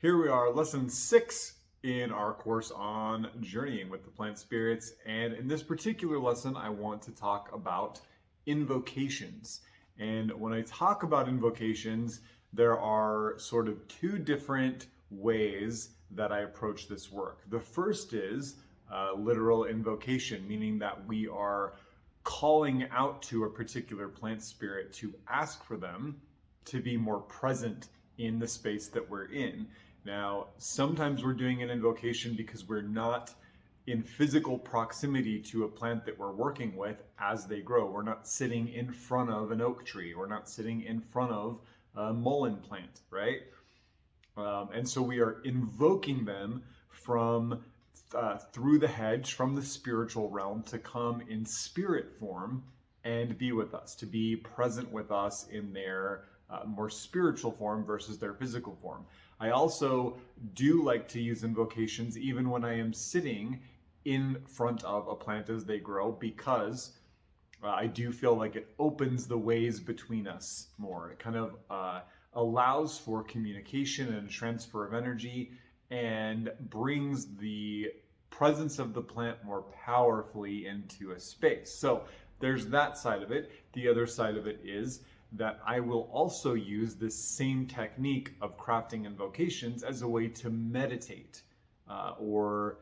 Here we are, lesson 6 in our course on journeying with the plant spirits. And in this particular lesson, I want to talk about invocations. And when I talk about invocations, there are sort of two different ways that I approach this work. The first is literal invocation, meaning that we are calling out to a particular plant spirit to ask for them to be more present in the space that we're in. Now, sometimes we're doing an invocation because we're not in physical proximity to a plant that we're working with as they grow. We're not sitting in front of an oak tree. We're not sitting in front of a mullein plant, right? And so we are invoking them from through the hedge, from the spiritual realm, to come in spirit form and be with us, to be present with us in their more spiritual form versus their physical form. I also do like to use invocations even when I am sitting in front of a plant as they grow, because I do feel like it opens the ways between us more. It kind of allows for communication and transfer of energy and brings the presence of the plant more powerfully into a space. So there's that side of it. The other side of it is that I will also use this same technique of crafting invocations as a way to meditate or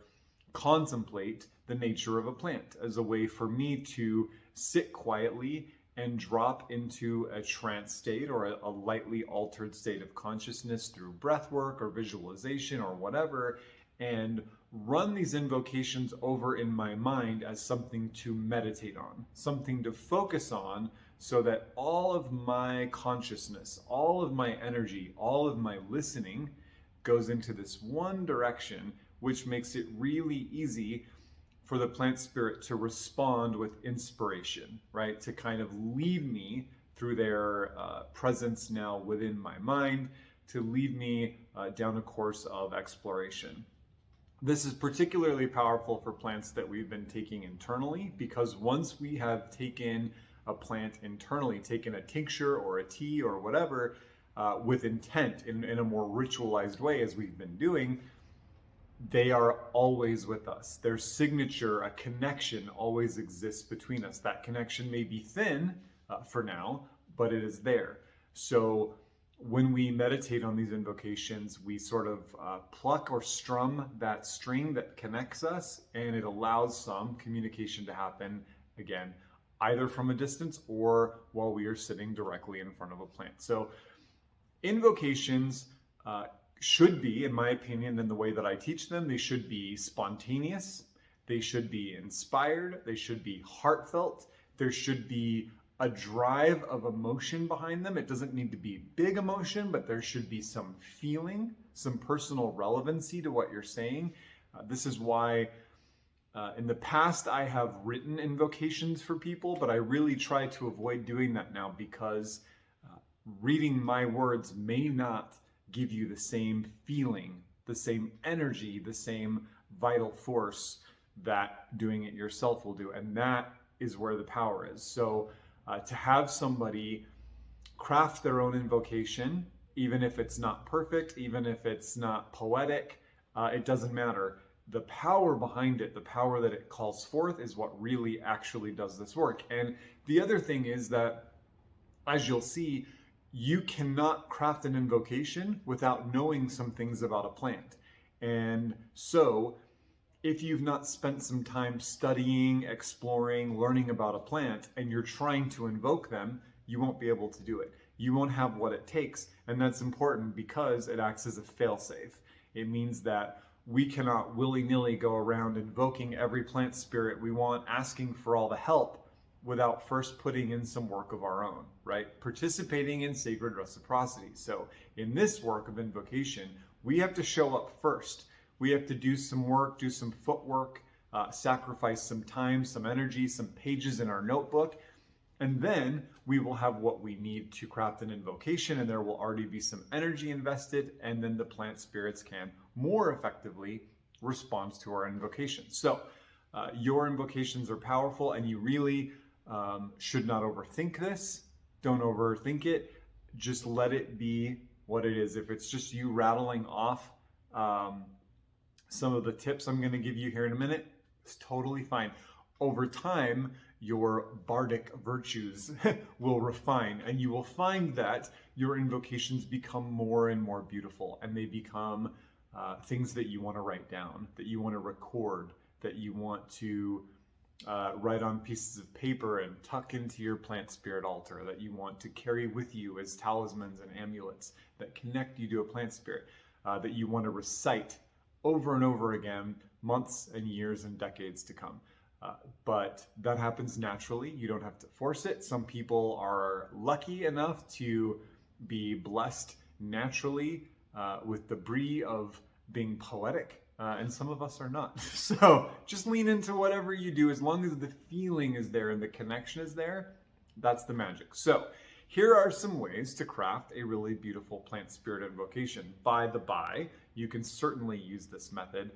contemplate the nature of a plant, as a way for me to sit quietly and drop into a trance state or a lightly altered state of consciousness through breath work or visualization or whatever, and run these invocations over in my mind as something to meditate on, something to focus on, so that all of my consciousness, all of my energy, all of my listening goes into this one direction, which makes it really easy for the plant spirit to respond with inspiration, right? To kind of lead me through their presence now within my mind, to lead me down a course of exploration. This is particularly powerful for plants that we've been taking internally, because once we have taken a plant internally, taken a tincture or a tea or whatever, with intent in a more ritualized way, as we've been doing, they are always with us. Their signature, a connection, always exists between us. That connection may be thin for now, but it is there. So when we meditate on these invocations, we sort of pluck or strum that string that connects us, and it allows some communication to happen, again, either from a distance or while we are sitting directly in front of a plant. So invocations should be, in my opinion, in the way that I teach them, they should be spontaneous, they should be inspired, they should be heartfelt, there should be a drive of emotion behind them. It doesn't need to be big emotion, but there should be some feeling, some personal relevancy to what you're saying. This is why in the past I have written invocations for people, but I really try to avoid doing that now, because reading my words may not give you the same feeling, the same energy, the same vital force that doing it yourself will do. And that is where the power is. So to have somebody craft their own invocation, even if it's not perfect, even if it's not poetic, it doesn't matter. The power behind it, the power that it calls forth, is what really actually does this work. And the other thing is that, as you'll see, you cannot craft an invocation without knowing some things about a plant. And so if you've not spent some time studying, exploring, learning about a plant, and you're trying to invoke them, you won't be able to do it. You won't have what it takes. And that's important because it acts as a fail-safe. It means that we cannot willy-nilly go around invoking every plant spirit we want, asking for all the help, without first putting in some work of our own, right? Participating in sacred reciprocity. So in this work of invocation, we have to show up first. We have to do some work, do some footwork, sacrifice some time, some energy, some pages in our notebook, and then we will have what we need to craft an invocation, and there will already be some energy invested, and then the plant spirits can more effectively respond to our invocation. So your invocations are powerful, and you really should not overthink this. Don't overthink it. Just let it be what it is. If it's just you rattling off some of the tips I'm going to give you here in a minute, it's totally fine. Over time, your bardic virtues will refine, and you will find that your invocations become more and more beautiful, and they become things that you want to write down, that you want to record, that you want to write on pieces of paper and tuck into your plant spirit altar, that you want to carry with you as talismans and amulets that connect you to a plant spirit, that you want to recite over and over again, months and years and decades to come. But that happens naturally. You don't have to force it. Some people are lucky enough to be blessed naturally with the brie of being poetic, and some of us are not. So just lean into whatever you do. As long as the feeling is there and the connection is there, that's the magic. So here are some ways to craft a really beautiful plant spirit invocation. By the by, you can certainly use this method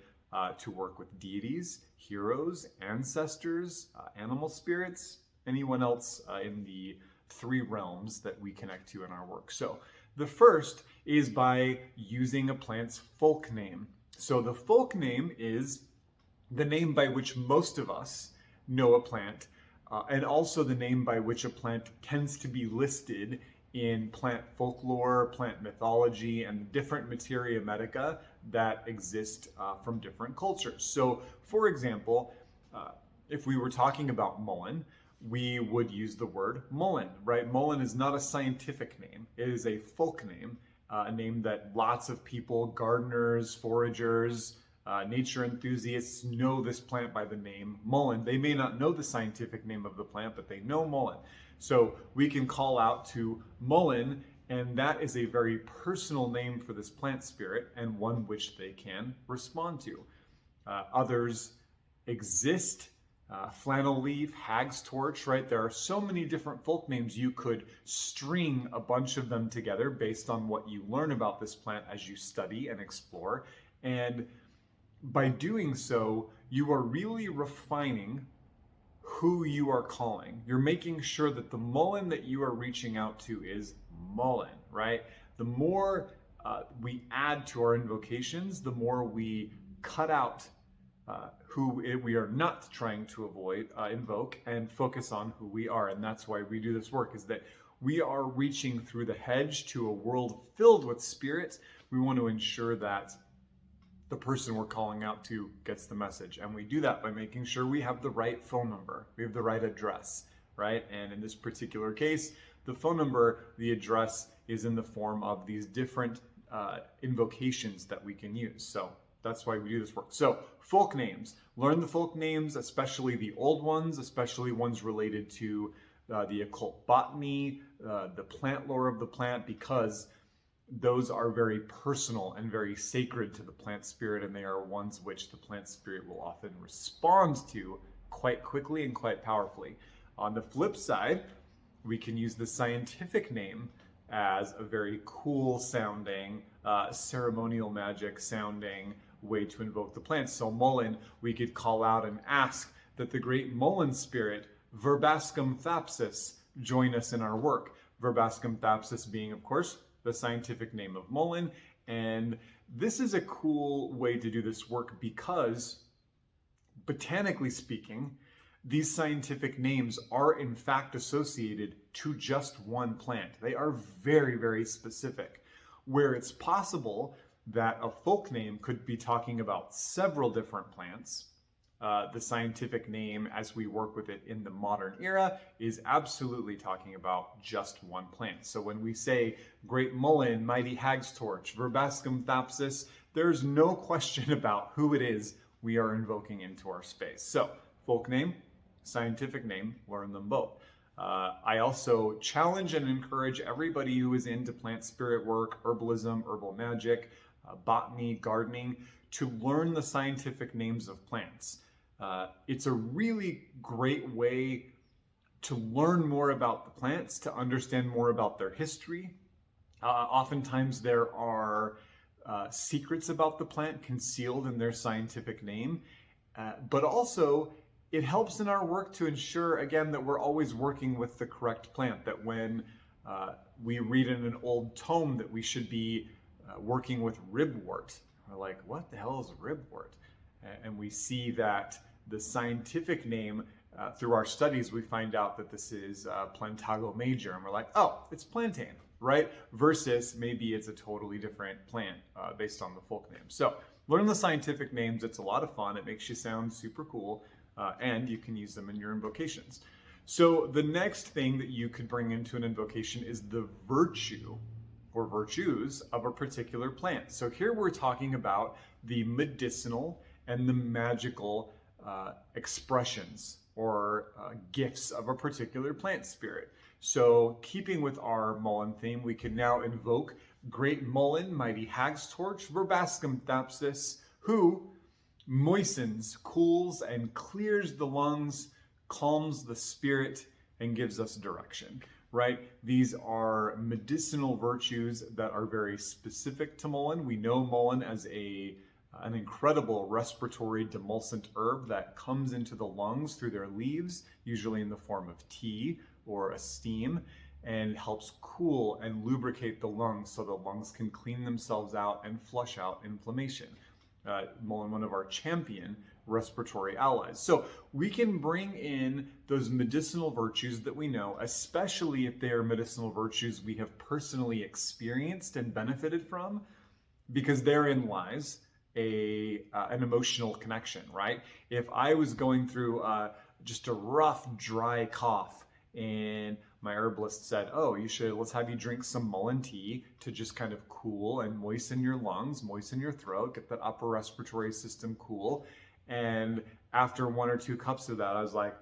to work with deities, heroes, ancestors, animal spirits, anyone else in the three realms that we connect to in our work. So the first is by using a plant's folk name. So the folk name is the name by which most of us know a plant, and also the name by which a plant tends to be listed in plant folklore, plant mythology, and different materia medica that exist from different cultures. So, for example, if we were talking about mullein, we would use the word mullein, right? Mullein is not a scientific name. It is a folk name, a name that lots of people, gardeners, foragers, nature enthusiasts know this plant by the name mullein. They may not know the scientific name of the plant, but they know mullein. So we can call out to mullein, and that is a very personal name for this plant spirit and one which they can respond to. Others exist. Flannel leaf, hag's torch, right? There are so many different folk names. You could string a bunch of them together based on what you learn about this plant as you study and explore. And by doing so, you are really refining who you are calling. You're making sure that the mullein that you are reaching out to is mullein, right? The more we add to our invocations, the more we cut out who we are not trying to invoke, and focus on who we are. And that's why we do this work, is that we are reaching through the hedge to a world filled with spirits. We want to ensure that the person we're calling out to gets the message. And we do that by making sure we have the right phone number, we have the right address, right? And in this particular case, the phone number, the address is in the form of these different invocations that we can use. So that's why we do this work. So folk names, learn the folk names, especially the old ones, especially ones related to the occult botany, the plant lore of the plant, because those are very personal and very sacred to the plant spirit, and they are ones which the plant spirit will often respond to quite quickly and quite powerfully. On the flip side, we can use the scientific name as a very cool sounding, ceremonial magic sounding way to invoke the plant. So mullein, we could call out and ask that the great mullein spirit, Verbascum thapsus, join us in our work. Verbascum thapsus being, of course, the scientific name of mullein. And this is a cool way to do this work because, botanically speaking, these scientific names are in fact associated to just one plant. They are very, very specific. Where it's possible that a folk name could be talking about several different plants, the scientific name, as we work with it in the modern era, is absolutely talking about just one plant. So when we say great mullein, mighty hag's torch, Verbascum thapsus, there's no question about who it is we are invoking into our space. So folk name, scientific name, learn them both. I also challenge and encourage everybody who is into plant spirit work, herbalism, herbal magic, botany, gardening, to learn the scientific names of plants. It's a really great way to learn more about the plants, to understand more about their history. Oftentimes there are secrets about the plant concealed in their scientific name, but also it helps in our work to ensure, again, that we're always working with the correct plant, that when We read in an old tome that we should be working with ribwort. We're like, what the hell is ribwort? And we see that the scientific name, through our studies, we find out that this is Plantago major, and we're like, oh, it's plantain, right? Versus maybe it's a totally different plant based on the folk name. So learn the scientific names. It's a lot of fun. It makes you sound super cool, and you can use them in your invocations. So the next thing that you could bring into an invocation is the virtue or virtues of a particular plant. So here we're talking about the medicinal and the magical expressions or gifts of a particular plant spirit. So keeping with our Mullein theme, we can now invoke Great Mullein, Mighty Hag's Torch, Verbascum thapsus, who moistens, cools, and clears the lungs, calms the spirit, and gives us direction, right? These are medicinal virtues that are very specific to mullein. We know mullein as an incredible respiratory demulcent herb that comes into the lungs through their leaves, usually in the form of tea or a steam, and helps cool and lubricate the lungs so the lungs can clean themselves out and flush out inflammation. Mullein, one of our champion respiratory allies. So we can bring in those medicinal virtues that we know, especially if they are medicinal virtues we have personally experienced and benefited from, because therein lies an emotional connection, right? If I was going through just a rough, dry cough and my herbalist said, oh, let's have you drink some mullein tea to just kind of cool and moisten your lungs, moisten your throat, get that upper respiratory system cool. And after 1 or 2 cups of that, I was like,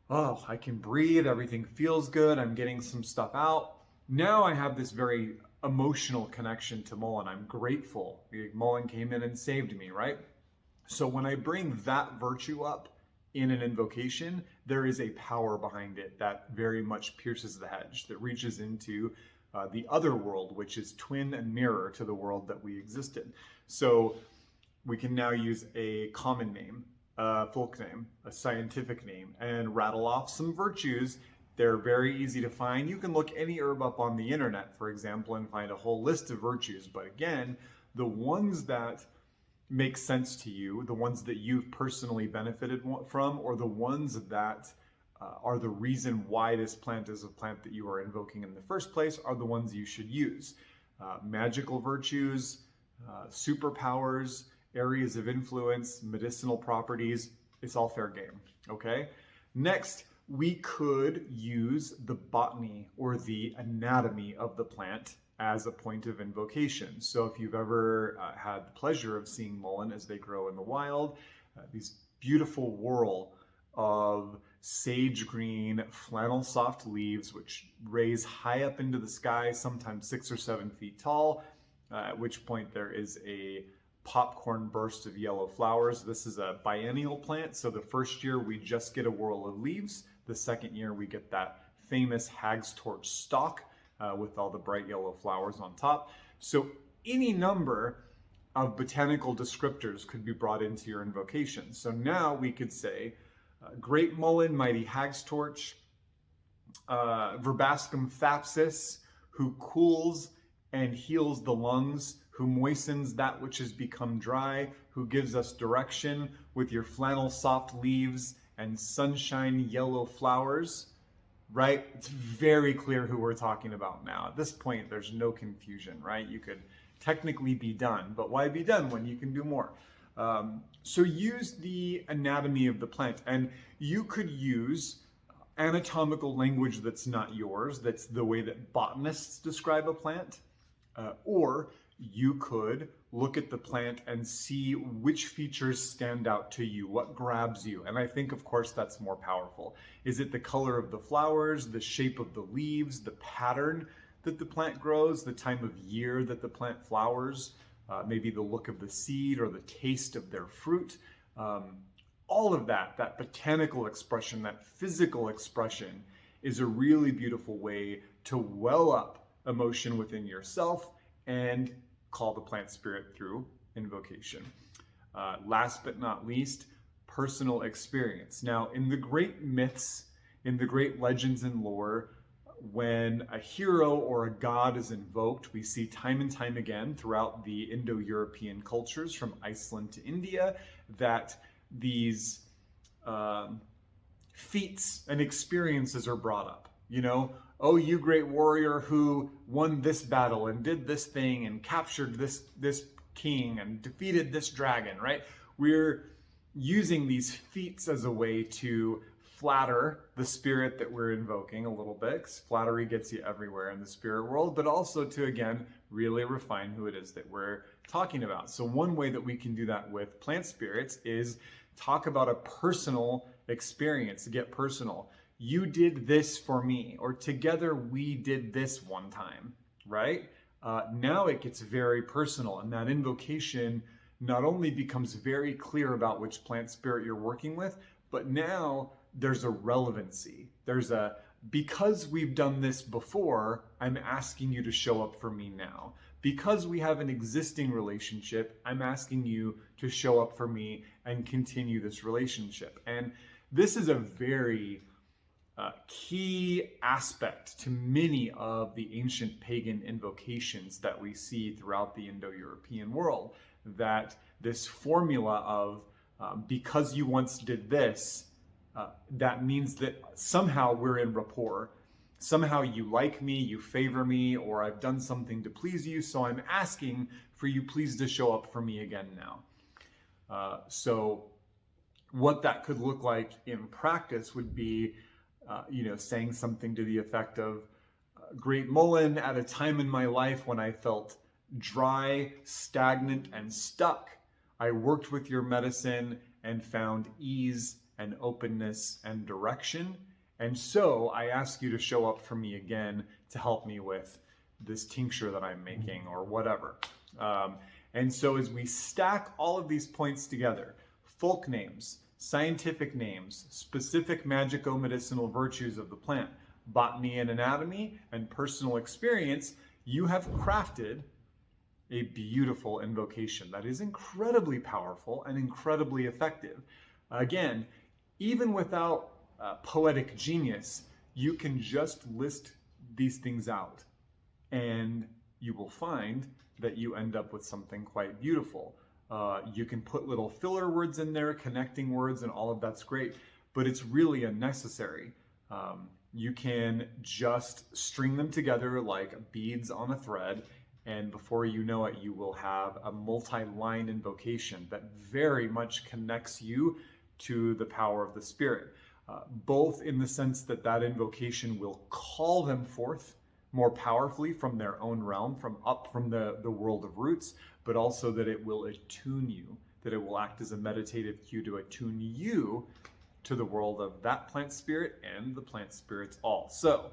oh, I can breathe, everything feels good, I'm getting some stuff out. Now I have this very emotional connection to mullein. I'm grateful. Mullein came in and saved me, right? So when I bring that virtue up in an invocation, there is a power behind it that very much pierces the hedge, that reaches into the other world, which is twin and mirror to the world that we exist in. So we can now use a common name, a folk name, a scientific name, and rattle off some virtues. They're very easy to find. You can look any herb up on the internet, for example, and find a whole list of virtues. But again, the ones that make sense to you, the ones that you've personally benefited from, or the ones that are the reason why this plant is a plant that you are invoking in the first place, are the ones you should use. Magical virtues, superpowers, areas of influence, medicinal properties, it's all fair game, okay? Next, we could use the botany or the anatomy of the plant as a point of invocation. So if you've ever had the pleasure of seeing mullein as they grow in the wild, these beautiful whorl of sage green flannel soft leaves which raise high up into the sky, sometimes 6 or 7 feet tall, at which point there is a popcorn burst of yellow flowers. This is a biennial plant, so the first year we just get a whorl of leaves. The second year we get that famous hag's torch stalk with all the bright yellow flowers on top. So any number of botanical descriptors could be brought into your invocation. So now we could say, Great Mullein, Mighty Hag's Torch, Verbascum thapsus, who cools and heals the lungs, who moistens that which has become dry, who gives us direction with your flannel soft leaves and sunshine yellow flowers, right? It's very clear who we're talking about now. At this point, there's no confusion, right? You could technically be done, but why be done when you can do more? So use the anatomy of the plant, and you could use anatomical language that's not yours, that's the way that botanists describe a plant, or you could look at the plant and see which features stand out to you, what grabs you. And I think, of course, that's more powerful. Is it the color of the flowers, the shape of the leaves, the pattern that the plant grows, the time of year that the plant flowers, maybe the look of the seed or the taste of their fruit? All of that botanical expression, that physical expression, is a really beautiful way to well up emotion within yourself and call the plant spirit through invocation. Last but not least, personal experience. Now, in the great myths, in the great legends and lore, when a hero or a god is invoked, we see time and time again throughout the Indo-European cultures from Iceland to India that these feats and experiences are brought up. You know, oh, you great warrior who won this battle and did this thing and captured this king and defeated this dragon, right? We're using these feats as a way to flatter the spirit that we're invoking a little bit, because flattery gets you everywhere in the spirit world, but also to, again, really refine who it is that we're talking about. So one way that we can do that with plant spirits is talk about a personal experience, get personal. You did this for me, or together we did this one time, right? Now it gets very personal, and that invocation not only becomes very clear about which plant spirit you're working with, but now there's a relevancy. There's a, because we've done this before, I'm asking you to show up for me now. Because we have an existing relationship, I'm asking you to show up for me and continue this relationship. And this is a very key aspect to many of the ancient pagan invocations that we see throughout the Indo-European world, that this formula of because you once did this, that means that somehow we're in rapport. Somehow you like me, you favor me, or I've done something to please you, so I'm asking for you please to show up for me again now. So what that could look like in practice would be, saying something to the effect of, Great Mullen, at a time in my life when I felt dry, stagnant, and stuck, I worked with your medicine and found ease and openness and direction. And so I ask you to show up for me again to help me with this tincture that I'm making or whatever. And so as we stack all of these points together, folk names, scientific names, specific magico-medicinal virtues of the plant, botany and anatomy, and personal experience, you have crafted a beautiful invocation that is incredibly powerful and incredibly effective. Again, even without poetic genius, you can just list these things out and you will find that you end up with something quite beautiful. You can put little filler words in there, connecting words, and all of that's great, but it's really unnecessary. You can just string them together like beads on a thread, and before you know it, you will have a multi-line invocation that very much connects you to the power of the spirit, both in the sense that that invocation will call them forth more powerfully from their own realm, from the world of roots, but also that it will attune you, that it will act as a meditative cue to attune you to the world of that plant spirit and the plant spirits all. So,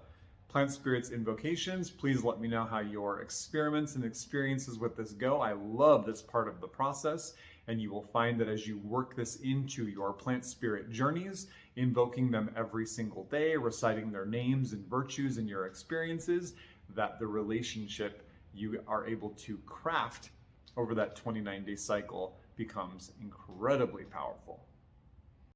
plant spirits invocations, please let me know how your experiments and experiences with this go. I love this part of the process, and you will find that as you work this into your plant spirit journeys, invoking them every single day, reciting their names and virtues in your experiences, that the relationship you are able to craft over that 29-day cycle becomes incredibly powerful.